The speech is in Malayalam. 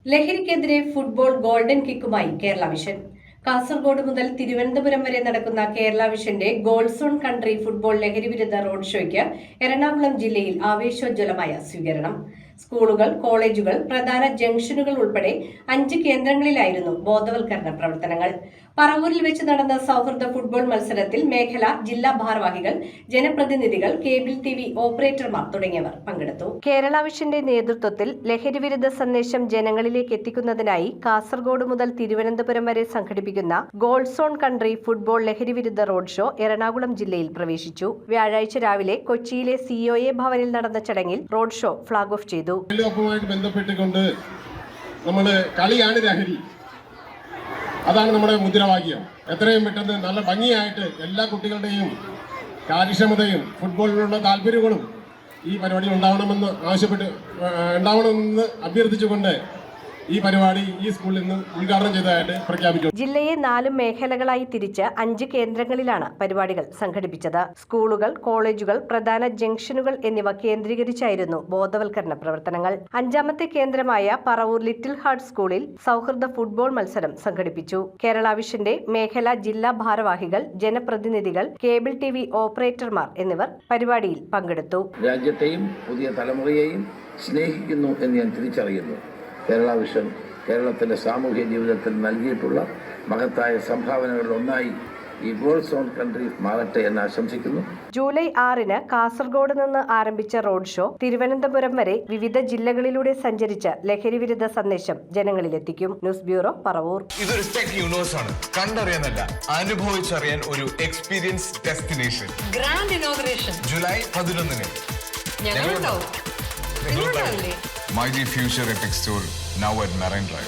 ലഹരിക്കെതിരെ ഫുട്ബോൾ ഗോൾഡൻ കിക്കുമായി കേരള വിഷൻ. കാസർഗോഡ് മുതൽ തിരുവനന്തപുരം വരെ നടക്കുന്ന കേരള വിഷന്റെ ഗോൾസ് ഓൺ കൺട്രി ഫുട്ബോൾ ലഹരിവിരുദ്ധ റോഡ് ഷോയ്ക്ക് എറണാകുളം ജില്ലയിൽ ആവേശോജ്വലമായ സ്വീകരണം. സ്കൂളുകൾ, കോളേജുകൾ, പ്രധാന ജംഗ്ഷനുകൾ ഉൾപ്പെടെ 5 കേന്ദ്രങ്ങളിലായിരുന്നു ബോധവൽക്കരണ പ്രവർത്തനങ്ങൾ. പറവൂരിൽ വെച്ച് നടന്ന സൗഹൃദ ഫുട്ബോൾ മത്സരത്തിൽ മേഖല, ജില്ലാ ഭാരവാഹികൾ, ജനപ്രതിനിധികൾ, കേബിൾ TV ഓപ്പറേറ്റർമാർ തുടങ്ങിയവർ പങ്കെടുത്തു. കേരള വിഷന്റെ നേതൃത്വത്തിൽ ലഹരിവിരുദ്ധ സന്ദേശം ജനങ്ങളിലേക്ക് എത്തിക്കുന്നതിനായി കാസർഗോഡ് മുതൽ തിരുവനന്തപുരം വരെ സംഘടിപ്പിക്കുന്ന ഗോൾസ് ഓൺ കൺട്രി ഫുട്ബോൾ ലഹരിവിരുദ്ധ റോഡ് ഷോ എറണാകുളം ജില്ലയിൽ പ്രവേശിച്ചു. വ്യാഴാഴ്ച രാവിലെ കൊച്ചിയിലെ COA ഭവനിൽ നടന്ന ചടങ്ങിൽ റോഡ് ഷോ ഫ്ളാഗ് ഓഫ് ചെയ്തു. ബന്ധപ്പെട്ടുകൊണ്ട് നമ്മുടെ കളിയാണ് ലഹരി, അതാണ് നമ്മുടെ മുദ്രാവാക്യം. എത്രയും പെട്ടെന്ന് നല്ല ഭംഗിയായിട്ട് എല്ലാ കുട്ടികളുടെയും കാര്യക്ഷമതയും ഫുട്ബോളിലുള്ള താല്പര്യങ്ങളും ഈ പരിപാടി ഉണ്ടാവണമെന്ന് അഭ്യർത്ഥിച്ചുകൊണ്ട് ഈ പരിപാടി ഈ സ്കൂളിൽ നിന്ന് ഉദ്ഘാടനം ചെയ്തതായിട്ട് പ്രഖ്യാപിച്ചു. ജില്ലയെ 4 മേഖലകളായി തിരിച്ച് 5 കേന്ദ്രങ്ങളിലാണ് പരിപാടികൾ സംഘടിപ്പിച്ചത്. സ്കൂളുകൾ, കോളേജുകൾ, പ്രധാന ജംഗ്ഷനുകൾ എന്നിവ കേന്ദ്രീകരിച്ചായിരുന്നു ബോധവൽക്കരണ പ്രവർത്തനങ്ങൾ. 5ാമത്തെ കേന്ദ്രമായ പറവൂർ ലിറ്റിൽ ഹാർട്ട് സ്കൂളിൽ സൗഹൃദ ഫുട്ബോൾ മത്സരം സംഘടിപ്പിച്ചു. കേരള വിഷന്റെ മേഖല, ജില്ലാ ഭാരവാഹികൾ, ജനപ്രതിനിധികൾ, കേബിൾ TV ഓപ്പറേറ്റർമാർ എന്നിവർ പരിപാടിയിൽ പങ്കെടുത്തു. രാജ്യത്തെയും പുതിയ തലമുറയെയും സ്നേഹിക്കുന്നു എന്ന് ഞാൻ തിരിച്ചറിയുന്നു. കേരള വിഷൻ കേരളത്തിൻ്റെ സാമൂഹ്യ ജീവിതത്തിൽ നൽകിയിട്ടുള്ള മഹത്തായ സംഭാവനകളിൽ ഒന്നായി ഈ ഗോൾസ് ഓൺ കൺട്രി മാറട്ടെ എന്ന് ആശംസിക്കുന്നു. ജൂലൈ 6-ന് കാസർഗോഡ് നിന്ന് ആരംഭിച്ച റോഡ് ഷോ തിരുവനന്തപുരം വരെ വിവിധ ജില്ലകളിലൂടെ സഞ്ചരിച്ച് ലഹരിവിരുദ്ധ സന്ദേശം ജനങ്ങളിലെത്തിക്കും. News bureau, Paravur. ഇതൊരു ടെക് യൂണിവേഴ്സ് ആണ്. കണ്ടറിയാനല്ല, അനുഭവിച്ചറിയാൻ ഒരു experience destination. Grand inauguration July 11-ന്. ഞങ്ങളുണ്ടാവും. My Future Epic Store now at Marine Drive.